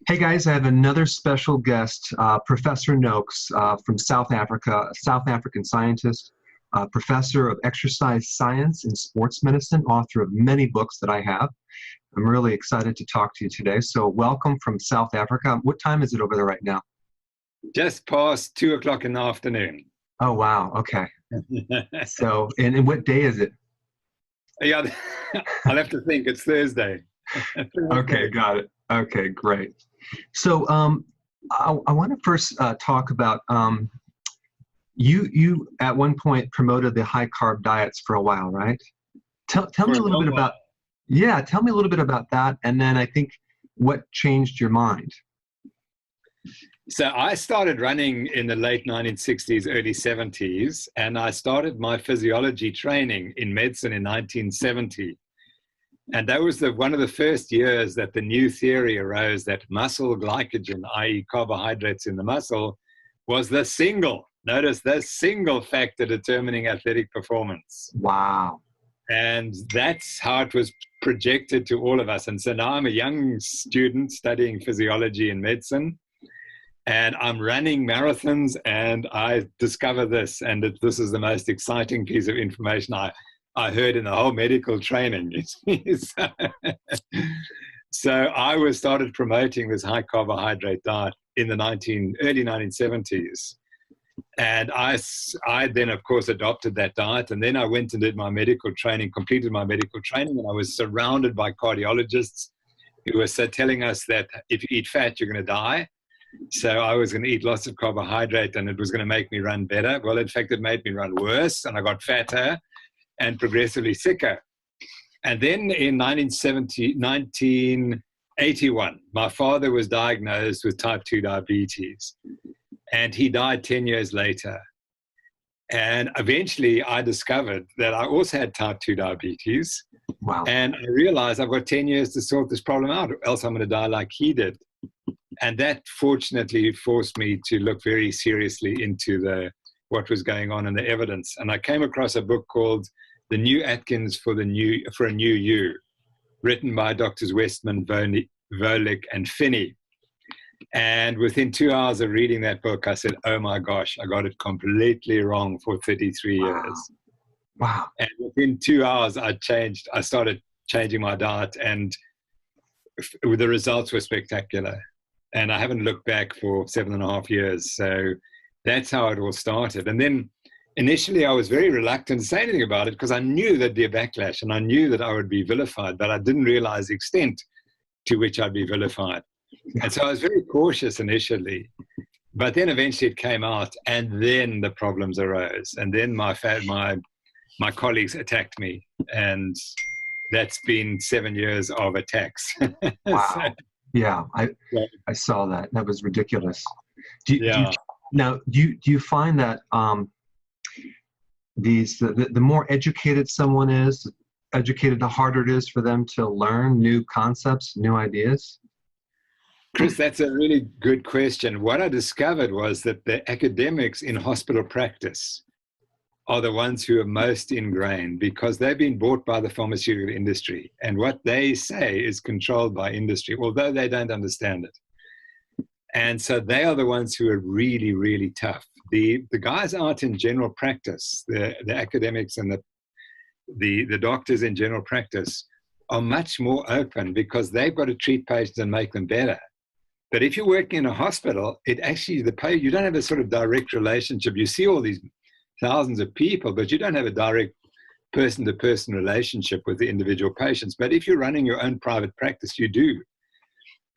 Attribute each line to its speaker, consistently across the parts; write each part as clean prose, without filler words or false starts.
Speaker 1: Hey guys, I have another special guest, Professor Noakes from South Africa, a South African scientist, professor of exercise science and sports medicine, author of many books that I have. I'm really excited to talk to you today. So welcome from South Africa. What time is it over there right now?
Speaker 2: Just past 2 o'clock in the afternoon.
Speaker 1: Oh, wow. Okay. So, and what day is it?
Speaker 2: Yeah, I'll have to think. It's Thursday.
Speaker 1: Okay, got it. Okay, great. So I want to first talk about you at one point promoted the high carb diets for a while, right? Tell me a little bit about tell me a little bit about that, and then I think what changed your mind.
Speaker 2: So I started running in the late 1960s, early 70s, and I started my physiology training in medicine in 1970. And that was one of the first years that the new theory arose that muscle glycogen, i.e. carbohydrates in the muscle, was the single factor determining athletic performance.
Speaker 1: Wow.
Speaker 2: And that's how it was projected to all of us. And so now I'm a young student studying physiology and medicine, and I'm running marathons, and I discover this, and this is the most exciting piece of information I heard in the whole medical training. So I started promoting this high carbohydrate diet in the early 1970s. And I then, of course, adopted that diet. And then I went and did my medical training, completed my medical training, and I was surrounded by cardiologists who were telling us that if you eat fat, you're going to die. So I was going to eat lots of carbohydrate, and it was going to make me run better. Well, in fact, it made me run worse, and I got fatter and progressively sicker. And then in 1981, my father was diagnosed with type 2 diabetes, and he died 10 years later. And eventually I discovered that I also had type 2 diabetes.
Speaker 1: Wow.
Speaker 2: And I realized I've got 10 years to sort this problem out, or else I'm going to die like he did. And that fortunately forced me to look very seriously into what was going on and the evidence. And I came across a book called The New Atkins for a New You, written by Drs. Westman, Volek, and Finney. And within 2 hours of reading that book, I said, oh my gosh, I got it completely wrong for 33 years.
Speaker 1: Wow.
Speaker 2: And within 2 hours, I started changing my diet, and the results were spectacular. And I haven't looked back for 7.5 years. So that's how it all started. And then initially I was very reluctant to say anything about it because I knew there'd be a backlash, and I knew that I would be vilified, but I didn't realize the extent to which I'd be vilified. And so I was very cautious initially, but then eventually it came out, and then the problems arose. And then my colleagues attacked me, and that's been 7 years of attacks.
Speaker 1: Wow. Yeah, I saw that. That was ridiculous. Do you find that the more educated someone is, the harder it is for them to learn new concepts, new ideas?
Speaker 2: Chris, that's a really good question. What I discovered was that the academics in hospital practice are the ones who are most ingrained, because they've been bought by the pharmaceutical industry, and what they say is controlled by industry, although they don't understand it. And so they are the ones who are really, really tough. The guys out in general practice, the academics and the doctors in general practice are much more open, because they've got to treat patients and make them better. But if you're working in a hospital, you don't have a sort of direct relationship. You see all these thousands of people, but you don't have a direct person-to-person relationship with the individual patients. But if you're running your own private practice, you do.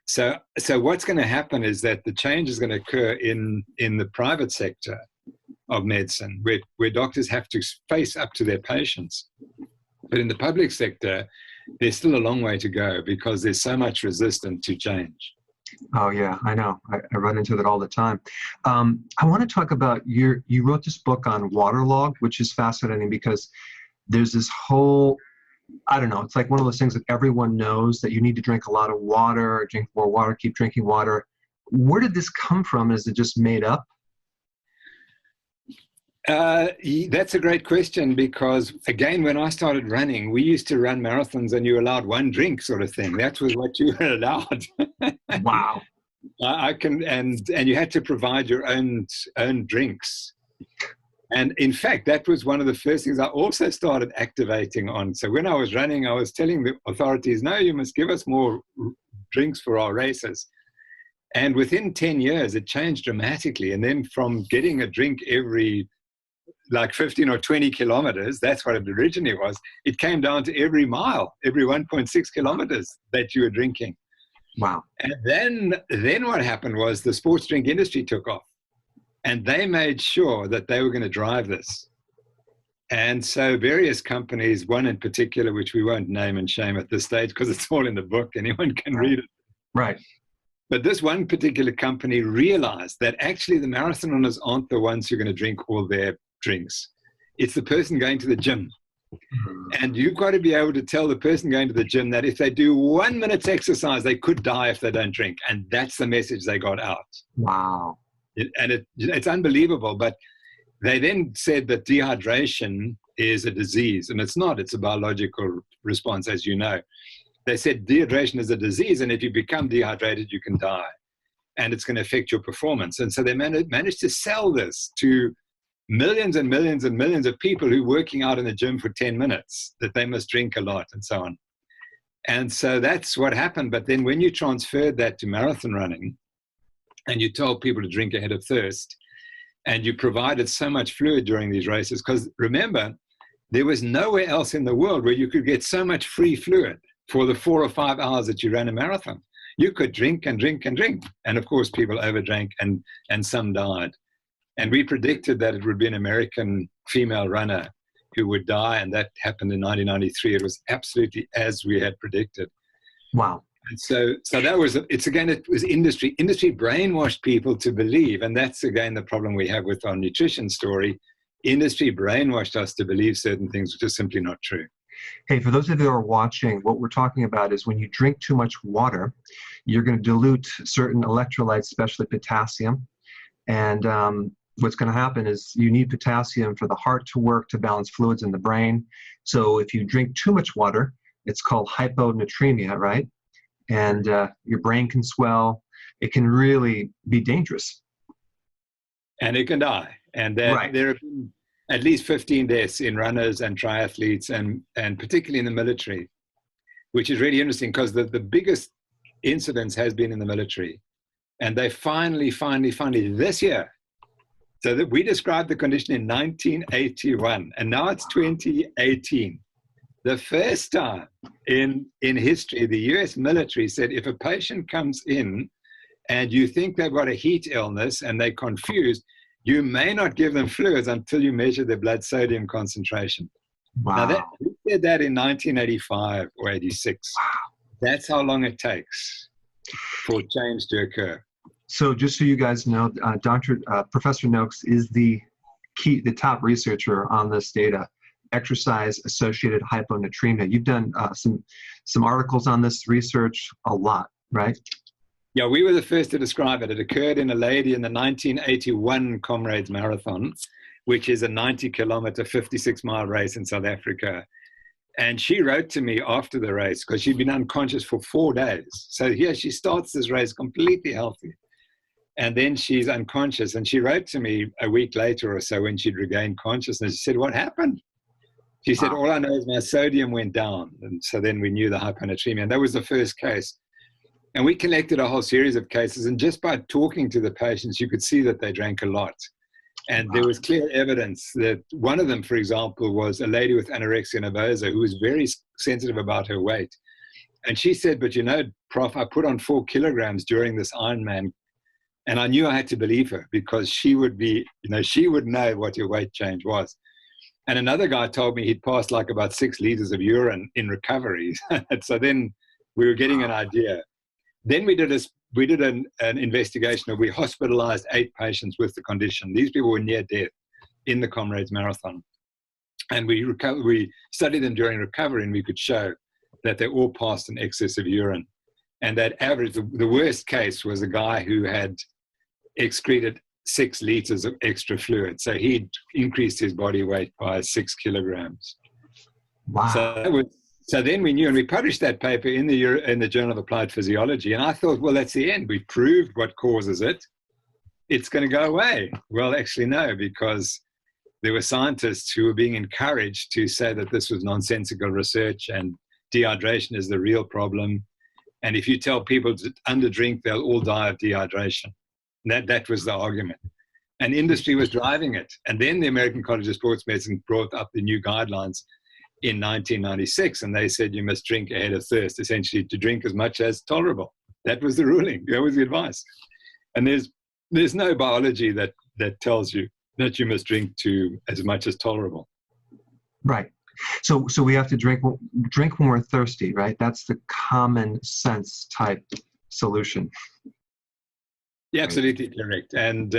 Speaker 2: So what's going to happen is that the change is going to occur in the private sector of medicine, where doctors have to face up to their patients. But in the public sector, there's still a long way to go, because there's so much resistance to change.
Speaker 1: Oh yeah, I know. I run into that all the time. I want to talk about you wrote this book on waterlogged, which is fascinating, because there's this whole, I don't know, it's like one of those things that everyone knows, that you need to drink a lot of water, drink more water, keep drinking water. Where did this come from? Is it just made up?
Speaker 2: That's a great question, because again, when I started running, we used to run marathons and you were allowed one drink sort of thing. That was what you were allowed.
Speaker 1: Wow.
Speaker 2: I can, and you had to provide your own drinks. And in fact, that was one of the first things I also started activating on. So when I was running, I was telling the authorities, no, you must give us more drinks for our races. And within 10 years, it changed dramatically. And then from getting a drink every like 15 or 20 kilometers, that's what it originally was, it came down to every mile, every 1.6 kilometers that you were drinking.
Speaker 1: Wow.
Speaker 2: And then what happened was the sports drink industry took off. And they made sure that they were going to drive this. And so various companies, one in particular, which we won't name and shame at this stage because it's all in the book, anyone can read it.
Speaker 1: Right.
Speaker 2: But this one particular company realized that actually the marathon runners aren't the ones who are going to drink all their drinks. It's the person going to the gym. And you've got to be able to tell the person going to the gym that if they do 1 minute's exercise, they could die if they don't drink. And that's the message they got out.
Speaker 1: Wow.
Speaker 2: It's unbelievable, but they then said that dehydration is a disease, and it's not. It's a biological response, as you know. They said dehydration is a disease, and if you become dehydrated, you can die, and it's going to affect your performance. And so they managed to sell this to millions and millions and millions of people who are working out in the gym for 10 minutes, that they must drink a lot and so on. And so that's what happened. But then when you transferred that to marathon running, and you told people to drink ahead of thirst, and you provided so much fluid during these races, because remember, there was nowhere else in the world where you could get so much free fluid for the 4 or 5 hours that you ran a marathon. You could drink and drink and drink. And of course, people overdrank and some died. And we predicted that it would be an American female runner who would die, and that happened in 1993. It was absolutely as we had predicted.
Speaker 1: Wow.
Speaker 2: And so that was, it was industry. Industry brainwashed people to believe, and that's again the problem we have with our nutrition story. Industry brainwashed us to believe certain things which are simply not true.
Speaker 1: Hey, for those of you who are watching, what we're talking about is when you drink too much water, you're going to dilute certain electrolytes, especially potassium. And what's going to happen is you need potassium for the heart to work, to balance fluids in the brain. So if you drink too much water, it's called hyponatremia, right? And your brain can swell. It can really be dangerous.
Speaker 2: And it can die. And there have been at least 15 deaths in runners and triathletes, and particularly in the military, which is really interesting because the biggest incidence has been in the military. And they finally this year, so that we described the condition in 1981, and now it's 2018. The first time in history, the US military said if a patient comes in and you think they've got a heat illness and they're confused, you may not give them fluids until you measure their blood sodium concentration.
Speaker 1: Wow.
Speaker 2: Now, we did that in 1985 or 86. Wow. That's how long it takes for change to occur.
Speaker 1: So just so you guys know, Professor Noakes is the top researcher on this data. Exercise-associated hyponatremia. You've done some articles on this research a lot, right?
Speaker 2: Yeah, we were the first to describe it. It occurred in a lady in the 1981 Comrades Marathon, which is a 90-kilometer, 56-mile race in South Africa. And she wrote to me after the race because she'd been unconscious for 4 days. So here she starts this race completely healthy. And then she's unconscious. And she wrote to me a week later or so when she'd regained consciousness. She said, "What happened?" She said, "All I know is my sodium went down." And so then we knew the hyponatremia. And that was the first case. And we collected a whole series of cases. And just by talking to the patients, you could see that they drank a lot. And there was clear evidence that one of them, for example, was a lady with anorexia nervosa who was very sensitive about her weight. And she said, "But you know, Prof, I put on 4 kilograms during this Ironman." And I knew I had to believe her because she would be, she would know what your weight change was. And another guy told me he'd passed like about 6 liters of urine in recovery. So then we were getting an idea. Then we did an investigation where we hospitalized 8 patients with the condition. These people were near death in the Comrades Marathon. And we studied them during recovery, and we could show that they all passed an excess of urine. And that average, the worst case was a guy who had excreted 6 liters of extra fluid. So he'd increased his body weight by 6 kilograms.
Speaker 1: Wow.
Speaker 2: So So then we knew, and we published that paper in the Journal of Applied Physiology. And I thought, well, that's the end. We've proved what causes it. It's going to go away. Well, actually, no, because there were scientists who were being encouraged to say that this was nonsensical research and dehydration is the real problem. And if you tell people to underdrink, they'll all die of dehydration. That was the argument. And industry was driving it. And then the American College of Sports Medicine brought up the new guidelines in 1996, and they said you must drink ahead of thirst, essentially to drink as much as tolerable. That was the ruling. That was the advice. And there's no biology that tells you that you must drink to as much as tolerable.
Speaker 1: Right. So we have to drink when we're thirsty, right? That's the common sense type solution.
Speaker 2: Yeah, absolutely correct. And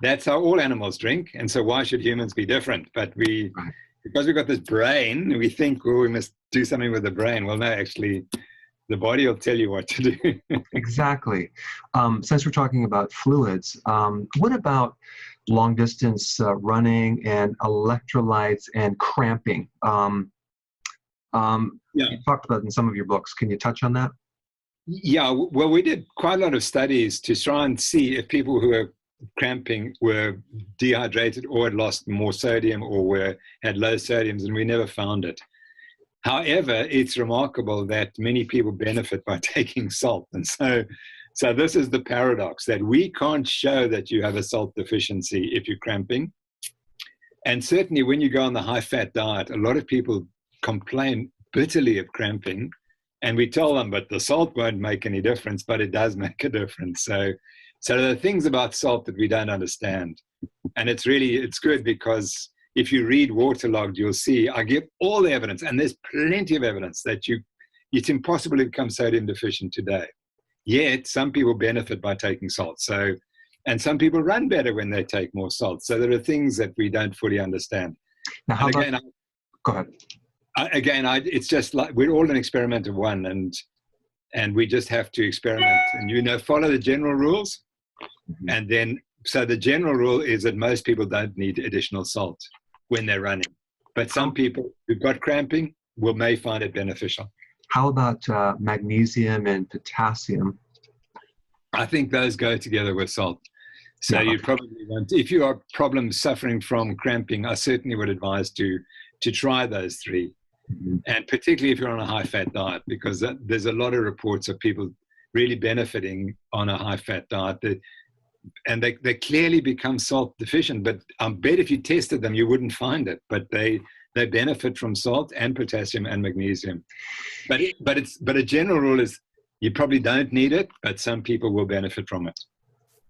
Speaker 2: that's how all animals drink. And so why should humans be different? But because we've got this brain, we think, we must do something with the brain. Well, no, actually, the body will tell you what to do.
Speaker 1: Exactly. Since we're talking about fluids, what about long distance running and electrolytes and cramping? You talked about it in some of your books. Can you touch on that?
Speaker 2: Yeah, well, we did quite a lot of studies to try and see if people who are cramping were dehydrated or had lost more sodium or had low sodiums, and we never found it. However, it's remarkable that many people benefit by taking salt. And so this is the paradox, that we can't show that you have a salt deficiency if you're cramping. And certainly when you go on the high-fat diet, a lot of people complain bitterly of cramping. And we tell them, but the salt won't make any difference, but it does make a difference. So there are things about salt that we don't understand. And it's good because if you read Waterlogged, you'll see I give all the evidence, and there's plenty of evidence that it's impossible to become sodium deficient today. Yet some people benefit by taking salt. And some people run better when they take more salt. So there are things that we don't fully understand.
Speaker 1: Now, go ahead.
Speaker 2: It's just like we're all an experiment of one, and we just have to experiment and follow the general rules. Mm-hmm. And then so the general rule is that most people don't need additional salt when they're running, but some people who've got cramping may find it beneficial.
Speaker 1: How about magnesium and potassium?
Speaker 2: I think those go together with salt. So you probably want, if you are suffering from cramping, I certainly would advise to try those three. Mm-hmm. And particularly if you're on a high-fat diet, because there's a lot of reports of people really benefiting on a high-fat diet, and they clearly become salt deficient. But I bet if you tested them, you wouldn't find it. But they benefit from salt and potassium and magnesium. But a general rule is you probably don't need it, but some people will benefit from it.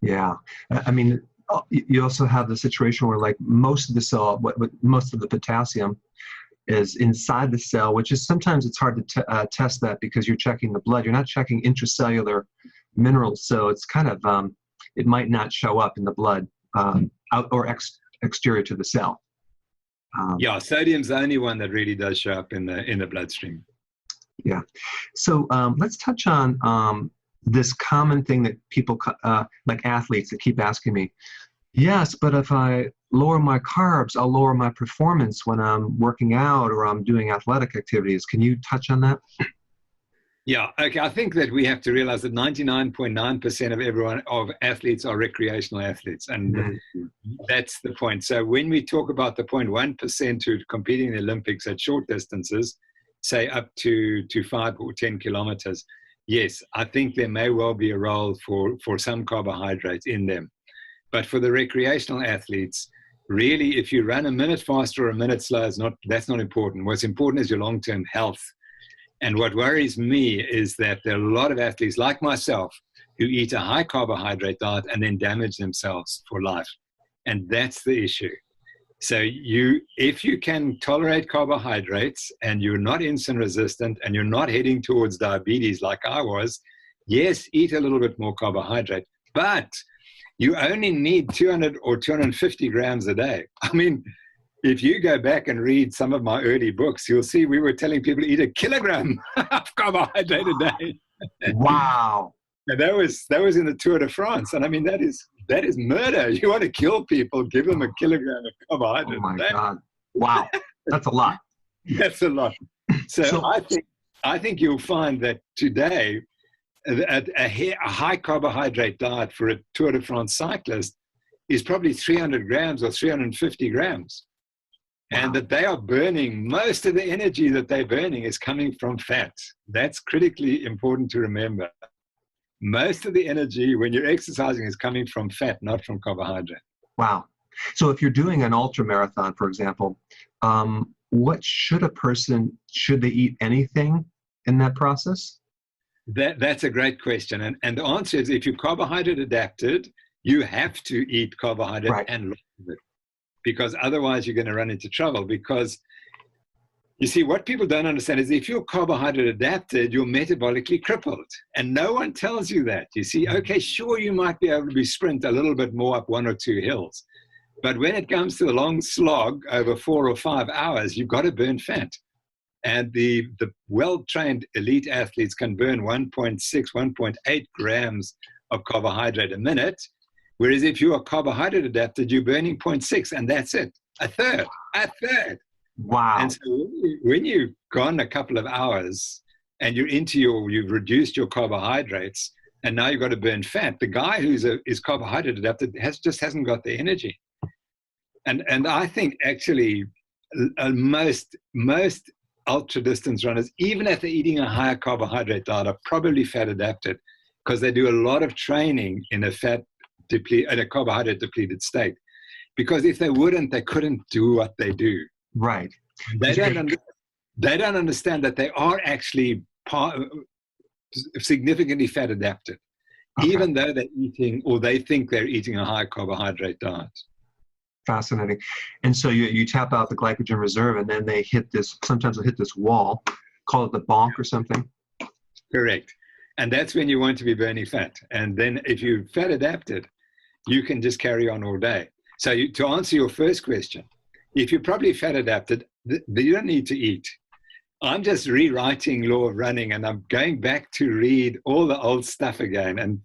Speaker 2: Yeah,
Speaker 1: I mean, you also have the situation where like most of the cell, most of the potassium is inside the cell, which is sometimes it's hard to test that because you're checking the blood. You're not checking intracellular minerals, so it's kind of it might not show up in the blood out or exterior to the cell.
Speaker 2: Sodium's the only one that really does show up in the bloodstream.
Speaker 1: Yeah. So let's touch on this common thing that people, like athletes, that keep asking me, yes, but if I lower my carbs, I'll lower my performance when I'm working out or I'm doing athletic activities. Can you touch on that?
Speaker 2: Yeah, okay. I think that we have to realize that 99.9% of athletes are recreational athletes, and that's the point. So when we talk about the 0.1% who are competing in the Olympics at short distances, say up to 5 or 10 kilometers, yes, I think there may well be a role for some carbohydrates in them. But for the recreational athletes, really, if you run a minute faster or a minute slower, that's not important. What's important is your long-term health. And what worries me is that there are a lot of athletes like myself who eat a high carbohydrate diet and then damage themselves for life. And that's the issue. So if you can tolerate carbohydrates and you're not insulin resistant and you're not heading towards diabetes like I was, yes, eat a little bit more carbohydrate, but you only need 200 or 250 grams a day. I mean, if you go back and read some of my early books, you'll see we were telling people to eat a kilogram of carbohydrate a day.
Speaker 1: Wow.
Speaker 2: And that was in the Tour de France. And I mean, that is murder. You want to kill people, give them a kilogram of carbohydrate
Speaker 1: a day.
Speaker 2: Oh my
Speaker 1: God. Wow. That's a lot.
Speaker 2: That's a lot. So I think you'll find that today a high carbohydrate diet for a Tour de France cyclist is probably 300 grams or 350 grams.
Speaker 1: Wow.
Speaker 2: And that they are burning, most of the energy that they're burning is coming from fat. That's critically important to remember. Most of the energy when you're exercising is coming from fat, not from carbohydrate.
Speaker 1: Wow. So if you're doing an ultra marathon, for example, what should they eat anything in that process?
Speaker 2: That's a great question. And the answer is, if you're carbohydrate adapted, you have to eat carbohydrate
Speaker 1: Right.
Speaker 2: and lots of it, because otherwise you're going to run into trouble. Because you see, what people don't understand is if you're carbohydrate adapted, you're metabolically crippled. And no one tells you that. You see, okay, sure, you might be able to sprint a little bit more up 1 or 2 hills. But when it comes to the long slog over 4 or 5 hours, you've got to burn fat. And the well-trained elite athletes can burn 1.6, 1.8 grams of carbohydrate a minute. Whereas if you are carbohydrate adapted, you're burning 0.6, and that's it. A third.
Speaker 1: Wow.
Speaker 2: And so when you've gone a couple of hours and you've reduced your carbohydrates, and now you've got to burn fat, the guy is carbohydrate adapted just hasn't got the energy. And I think actually most ultra distance runners, even if they're eating a higher carbohydrate diet, are probably fat adapted, because they do a lot of training in a carbohydrate depleted state. Because if they wouldn't, they couldn't do what they do.
Speaker 1: Right.
Speaker 2: They don't understand that they are actually significantly fat adapted, even though they're eating, or they think they're eating, a high carbohydrate diet.
Speaker 1: Fascinating. And so you tap out the glycogen reserve, and then sometimes they hit this wall, call it the bonk or something.
Speaker 2: Correct. And that's when you want to be burning fat. And then if you're fat adapted, you can just carry on all day. So to answer your first question, if you're probably fat adapted, you don't need to eat. I'm just rewriting Law of Running, and I'm going back to read all the old stuff again. And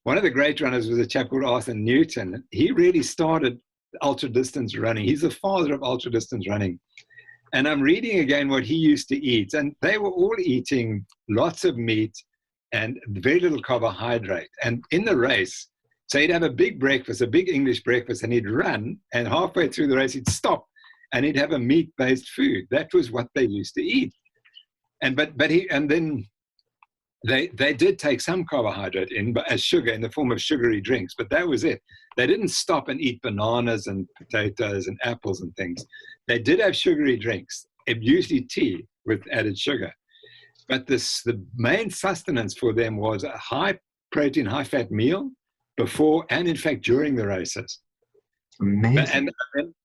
Speaker 2: one of the great runners was a chap called Arthur Newton. He really started ultra distance running. He's the father of ultra distance running. And I'm reading again what he used to eat. And they were all eating lots of meat and very little carbohydrate. And in the race, so he'd have a big breakfast, a big English breakfast, and he'd run, and halfway through the race, he'd stop and he'd have a meat-based food. That was what they used to eat. And then they did take some carbohydrate in, but as sugar, in the form of sugary drinks, but that was it. They didn't stop and eat bananas and potatoes and apples and things. They did have sugary drinks, usually tea with added sugar. But the main sustenance for them was a high protein, high fat meal before and in fact during the races.
Speaker 1: Amazing.
Speaker 2: And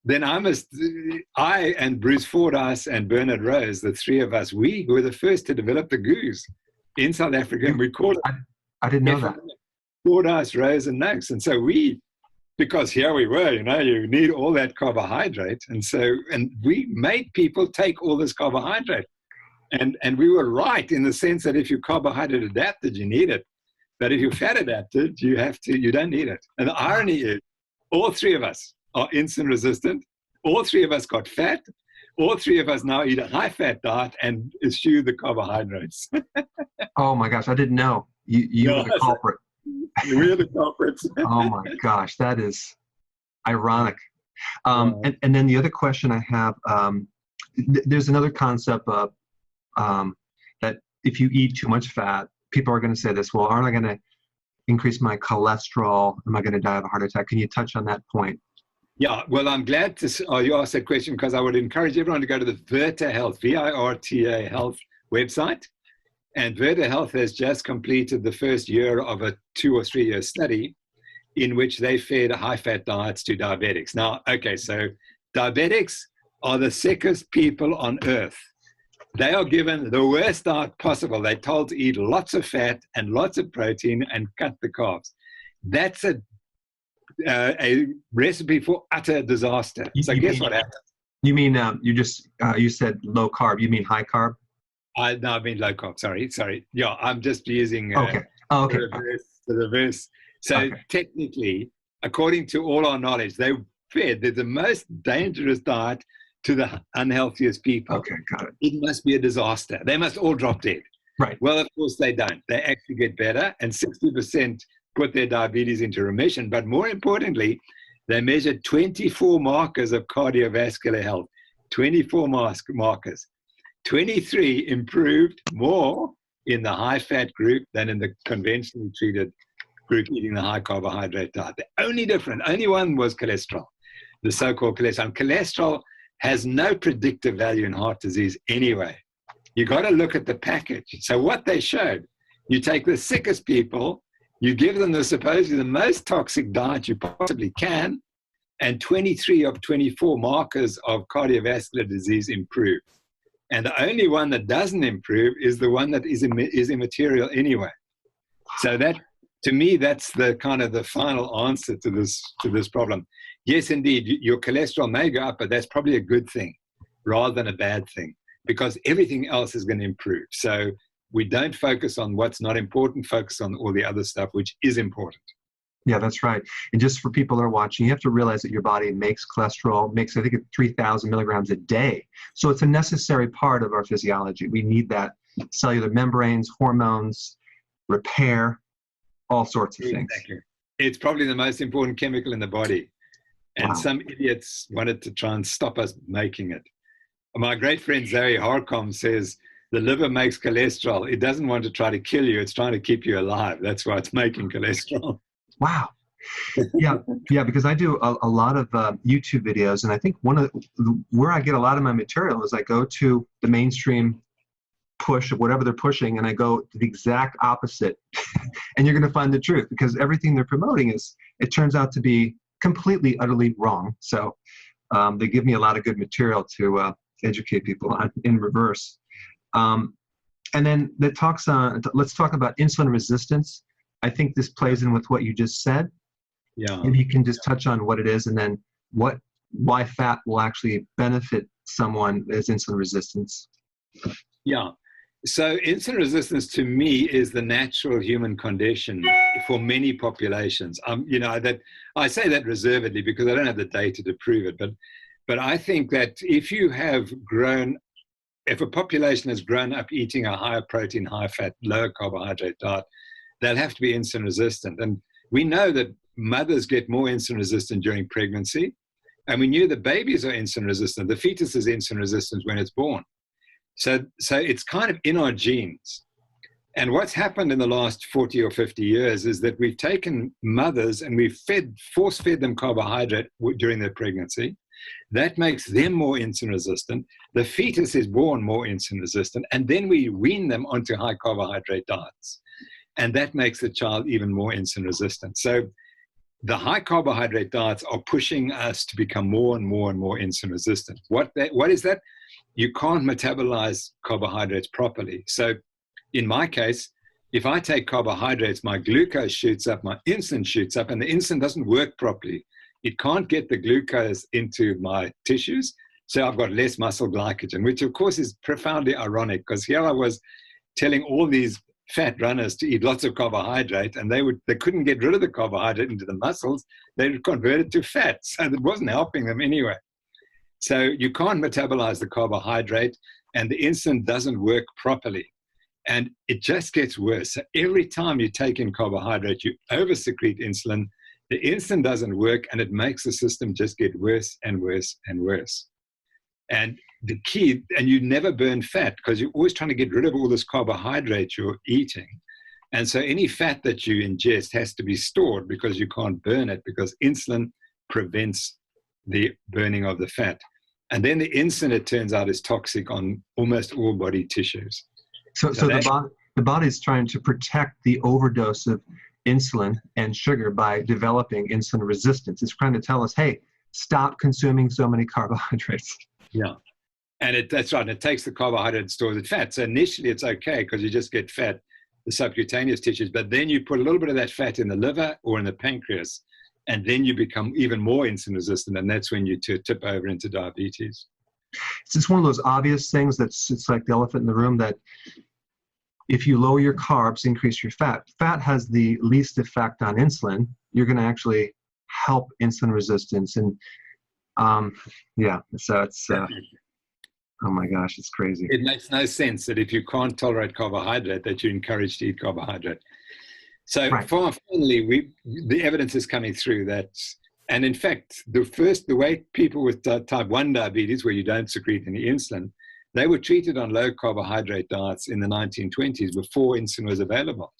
Speaker 2: then I and Bruce Fordyce and Bernard Rose, the three of us, we were the first to develop the goose in South Africa, and we called it.
Speaker 1: I didn't know that.
Speaker 2: Fordyce, Rose, and Noakes. And so because here we were, you need all that carbohydrate, and we made people take all this carbohydrate, and we were right in the sense that if you're carbohydrate adapted, you need it, but if you're fat adapted, you don't need it. And the irony is, all three of us are insulin resistant. All three of us got fat. All three of us now eat a high-fat diet and eschew the carbohydrates.
Speaker 1: Oh my gosh, I didn't know. You were the culprit.
Speaker 2: We're the culprits.
Speaker 1: Oh my gosh, that is ironic. And then the other question I have, there's another concept of that if you eat too much fat, people are going to say this, well, aren't I going to increase my cholesterol? Am I going to die of a heart attack? Can you touch on that point?
Speaker 2: Yeah, well, I'm glad you asked that question, because I would encourage everyone to go to the Virta Health, VIRTA Health website. And Virta Health has just completed the first year of a 2 or 3 year study in which they fed high-fat diets to diabetics. Now, okay, so diabetics are the sickest people on earth. They are given the worst diet possible. They're told to eat lots of fat and lots of protein and cut the carbs. That's a recipe for utter disaster. So guess what happens? You mean
Speaker 1: you said low carb. You mean high carb?
Speaker 2: I mean low carb. Sorry. Yeah, I'm just using
Speaker 1: okay.
Speaker 2: The reverse. So technically, according to all our knowledge, they're the most dangerous diet to the unhealthiest people.
Speaker 1: Okay, got it.
Speaker 2: It must be a disaster. They must all drop dead.
Speaker 1: Right.
Speaker 2: Well, of course they don't. They actually get better, and 60% put their diabetes into remission. But more importantly, they measured 24 markers of cardiovascular health, 24 markers. 23 improved more in the high-fat group than in the conventionally treated group eating the high carbohydrate diet. The only one was cholesterol, the so-called cholesterol. And cholesterol has no predictive value in heart disease anyway. You got to look at the package. So what they showed, you take the sickest people, you give them the supposedly the most toxic diet you possibly can, and 23 of 24 markers of cardiovascular disease improve. And the only one that doesn't improve is the one that is immaterial anyway. So that, to me, that's the kind of the final answer to this problem. Yes, indeed, your cholesterol may go up, but that's probably a good thing rather than a bad thing, because everything else is going to improve. So we don't focus on what's not important, focus on all the other stuff, which is important.
Speaker 1: Yeah, that's right. And just for people that are watching, you have to realize that your body makes cholesterol, makes, I think, 3,000 milligrams a day. So it's a necessary part of our physiology. We need that cellular membranes, hormones, repair, all sorts of things.
Speaker 2: Exactly. It's probably the most important chemical in the body. And
Speaker 1: Wow.
Speaker 2: some idiots wanted to try and stop us making it. My great friend Zoe Harcom says, the liver makes cholesterol. It doesn't want to try to kill you. It's trying to keep you alive. That's why it's making cholesterol.
Speaker 1: Wow. Yeah, because I do a lot of YouTube videos, and I think where I get a lot of my material is I go to the mainstream push of whatever they're pushing, and I go to the exact opposite, and you're going to find the truth, because everything they're promoting it turns out to be completely, utterly wrong. So they give me a lot of good material to educate people on in reverse. And then let's talk about insulin resistance. I think this plays in with what you just said.
Speaker 2: Yeah.
Speaker 1: Maybe you can just touch on what it is, and then why fat will actually benefit someone as insulin resistance.
Speaker 2: Yeah. So insulin resistance to me is the natural human condition for many populations. That I say that reservedly because I don't have the data to prove it, but I think that if a population has grown up eating a higher protein, high fat, lower carbohydrate diet, they'll have to be insulin resistant. And we know that mothers get more insulin resistant during pregnancy. And we knew that babies are insulin resistant. The fetus is insulin resistant when it's born. So it's kind of in our genes. And what's happened in the last 40 or 50 years is that we've taken mothers and we've force-fed them carbohydrate during their pregnancy. That makes them more insulin resistant. The fetus is born more insulin resistant. And then we wean them onto high carbohydrate diets. And that makes the child even more insulin resistant. So the high carbohydrate diets are pushing us to become more and more and more insulin resistant. What is that? You can't metabolize carbohydrates properly. So in my case, if I take carbohydrates, my glucose shoots up, my insulin shoots up, and the insulin doesn't work properly. It can't get the glucose into my tissues. So I've got less muscle glycogen, which of course is profoundly ironic, because here I was telling all these fat runners to eat lots of carbohydrate, and they couldn't get rid of the carbohydrate into the muscles. They would convert it to fat, so it wasn't helping them anyway. So you can't metabolize the carbohydrate, and the insulin doesn't work properly, and it just gets worse. So every time you take in carbohydrate, you over-secrete insulin. The insulin doesn't work, and it makes the system just get worse and worse and worse. And the key, and you never burn fat because you're always trying to get rid of all this carbohydrate you're eating. And so any fat that you ingest has to be stored because you can't burn it, because insulin prevents the burning of the fat. And then the insulin, it turns out, is toxic on almost all body tissues.
Speaker 1: So the body is trying to protect the overdose of insulin and sugar by developing insulin resistance. It's trying to tell us, hey, stop consuming so many carbohydrates.
Speaker 2: Yeah. And that's right. And it takes the carbohydrate and stores it fat. So initially it's okay because you just get fat, the subcutaneous tissues, but then you put a little bit of that fat in the liver or in the pancreas, and then you become even more insulin resistant. And that's when you tip over into diabetes.
Speaker 1: It's just one of those obvious things it's like the elephant in the room, that if you lower your carbs, increase your fat. Fat has the least effect on insulin. You're going to actually help insulin resistance. And Um, yeah, so it's, oh my gosh, it's crazy.
Speaker 2: It makes no sense that if you can't tolerate carbohydrate, that you're encouraged to eat carbohydrate. So
Speaker 1: Right.
Speaker 2: finally, the evidence is coming through that, and in fact, the way people with type 1 diabetes, where you don't secrete any insulin, they were treated on low carbohydrate diets in the 1920s before insulin was available.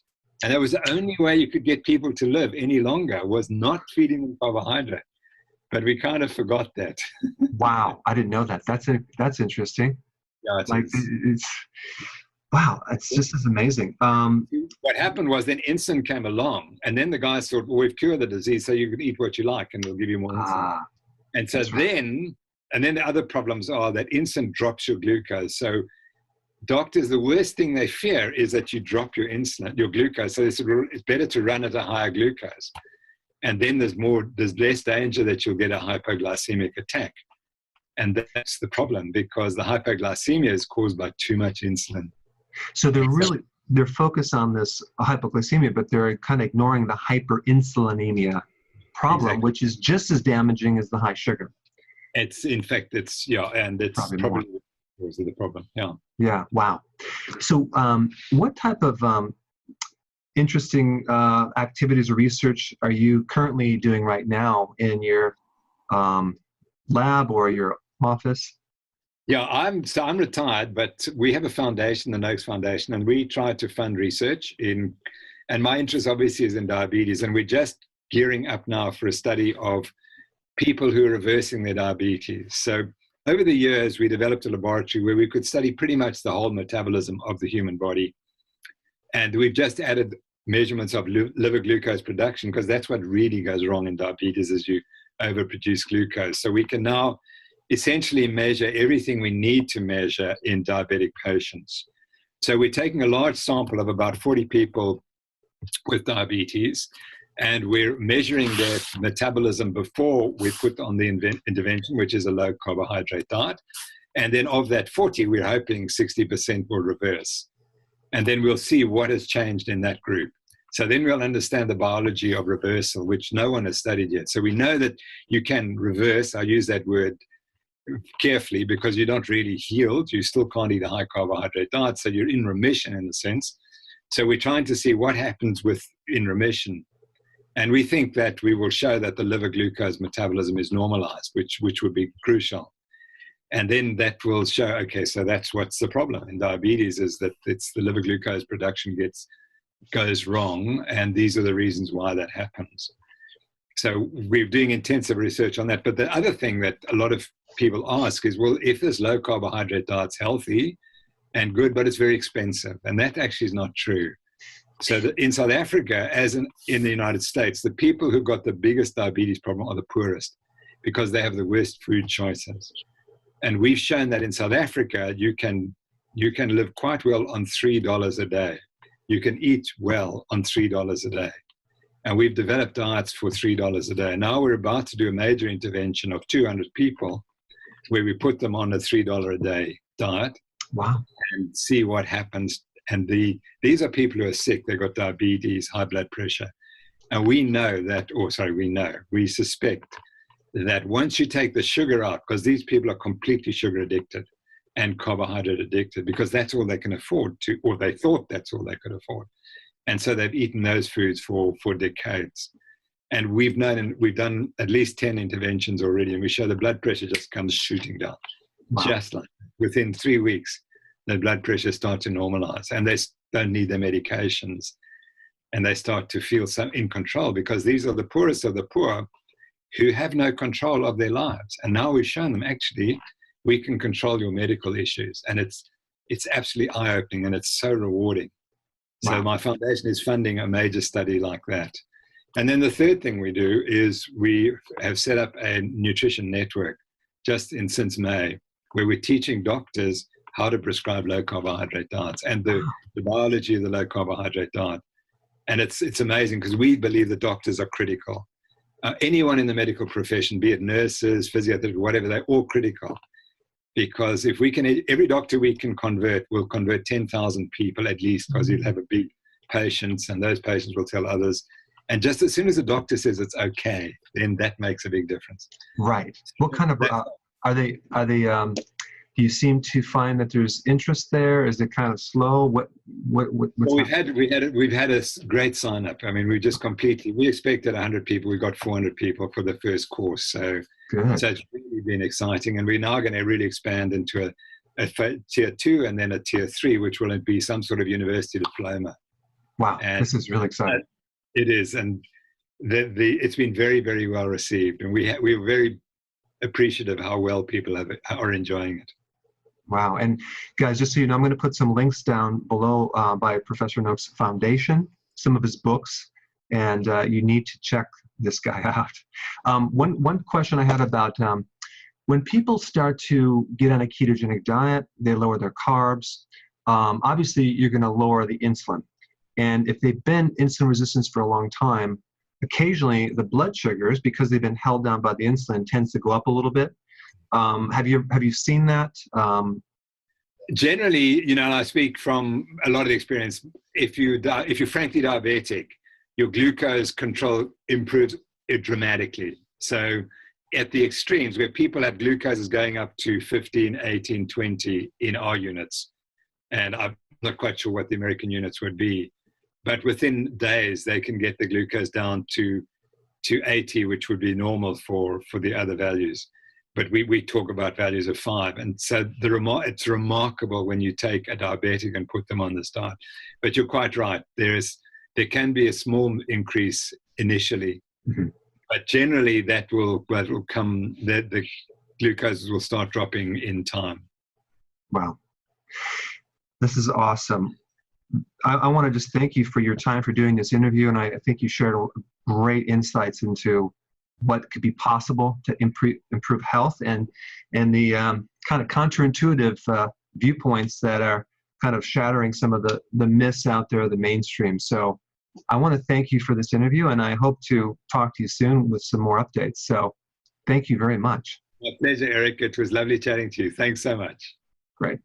Speaker 2: And that was the only way you could get people to live any longer, was not feeding them carbohydrate. But we kind of forgot that.
Speaker 1: Wow, I didn't know that. That's interesting.
Speaker 2: Yeah, it
Speaker 1: Like
Speaker 2: is.
Speaker 1: it's wow, it's just as amazing.
Speaker 2: What happened was then insulin came along, and then the guys thought, well, we've cured the disease, so you can eat what you like, and we'll give you more insulin. And so then the other problems are that insulin drops your glucose. So doctors, the worst thing they fear is that you drop your insulin, your glucose. So it's better to run at a higher glucose. And then there's less danger that you'll get a hypoglycemic attack. And that's the problem, because the hypoglycemia is caused by too much insulin.
Speaker 1: So they're focused on this hypoglycemia, but they're kind of ignoring the hyperinsulinemia problem,
Speaker 2: Exactly.
Speaker 1: which is just as damaging as the high sugar.
Speaker 2: It's probably the problem. Yeah.
Speaker 1: Yeah. Wow. So what type of interesting activities or research are you currently doing right now in your lab or your office?
Speaker 2: Yeah, I'm retired, but we have a foundation, the Noakes Foundation, and we try to fund research and my interest obviously is in diabetes, and we're just gearing up now for a study of people who are reversing their diabetes. So over the years, we developed a laboratory where we could study pretty much the whole metabolism of the human body. And we've just added measurements of liver glucose production, because that's what really goes wrong in diabetes, is you overproduce glucose. So we can now essentially measure everything we need to measure in diabetic patients. So we're taking a large sample of about 40 people with diabetes, and we're measuring their metabolism before we put on the intervention, which is a low carbohydrate diet. And then of that 40, we're hoping 60% will reverse. And then we'll see what has changed in that group. So then we'll understand the biology of reversal, which no one has studied yet. So we know that you can reverse. I use that word carefully because you're not really healed. You still can't eat a high carbohydrate diet. So you're in remission in a sense. So we're trying to see what happens in remission. And we think that we will show that the liver glucose metabolism is normalized, which would be crucial. And then that will show, okay, so that's what's the problem in diabetes, is that it's the liver glucose production goes wrong, and these are the reasons why that happens. So we're doing intensive research on that. But the other thing that a lot of people ask is, well, if this low carbohydrate diet's healthy and good, but it's very expensive, and that actually is not true. So in South Africa, as in the United States, the people who've got the biggest diabetes problem are the poorest, because they have the worst food choices. And we've shown that in South Africa, you can live quite well on $3 a day. You can eat well on $3 a day. And we've developed diets for $3 a day. Now we're about to do a major intervention of 200 people where we put them on a $3 a day diet.
Speaker 1: Wow.
Speaker 2: And see what happens. And these are people who are sick. They've got diabetes, high blood pressure. And we suspect that once you take the sugar out, because these people are completely sugar addicted and carbohydrate addicted, because that's all they can afford to, or they thought that's all they could afford. And so they've eaten those foods for decades. And we've done at least 10 interventions already, and we show the blood pressure just comes shooting down. Wow. Just like within 3 weeks, the blood pressure starts to normalize, and they don't need their medications, and they start to feel in control, because these are the poorest of the poor who have no control of their lives. And now we've shown them, actually, we can control your medical issues. And it's absolutely eye-opening, and it's so rewarding. Wow. So my foundation is funding a major study like that. And then the third thing we do is we have set up a nutrition network since May, where we're teaching doctors how to prescribe low carbohydrate diets and the biology of the low carbohydrate diet. And it's amazing, because we believe the doctors are critical. Anyone in the medical profession, be it nurses, physiotherapists, whatever, they're all critical. Because if every doctor we can convert will convert 10,000 people at least, because you'll have a big patients, and those patients will tell others. And just as soon as the doctor says it's okay, then that makes a big difference.
Speaker 1: Right. What kind of are they? Do you seem to find that there's interest there? Is it kind of slow? What's
Speaker 2: well, we've had a great sign up. I mean, we expected 100 people. We got 400 people for the first course. So
Speaker 1: good.
Speaker 2: So it's really been exciting, and we're now going to really expand into a tier 2 and then a tier 3, which will be some sort of university diploma.
Speaker 1: Wow,
Speaker 2: and
Speaker 1: this is really exciting.
Speaker 2: It is, and it's been very, very well received, and we're very appreciative how well people are enjoying it.
Speaker 1: Wow. And guys, just so you know, I'm going to put some links down below by Professor Noakes Foundation, some of his books, and you need to check this guy out. One question I had about when people start to get on a ketogenic diet, they lower their carbs. Obviously, you're going to lower the insulin. And if they've been insulin resistant for a long time, occasionally the blood sugars, because they've been held down by the insulin, tends to go up a little bit. Have you seen that?
Speaker 2: Generally, you know, I speak from a lot of experience. If you're frankly diabetic, your glucose control improves dramatically. So at the extremes where people have glucoses going up to 15, 18, 20 in our units, and I'm not quite sure what the American units would be, but within days they can get the glucose down to 80, which would be normal for the other values. But we talk about values of 5. And so it's remarkable when you take a diabetic and put them on this diet. But you're quite right. There can be a small increase initially, but generally that will come, the glucose will start dropping in time.
Speaker 1: Wow. This is awesome. I want to just thank you for your time for doing this interview. And I think you shared great insights into what could be possible to improve health and the kind of counterintuitive viewpoints that are kind of shattering some of the myths out there, the mainstream. So I want to thank you for this interview, and I hope to talk to you soon with some more updates. So thank you very much.
Speaker 2: My pleasure, Eric. It was lovely chatting to you. Thanks so much.
Speaker 1: Great.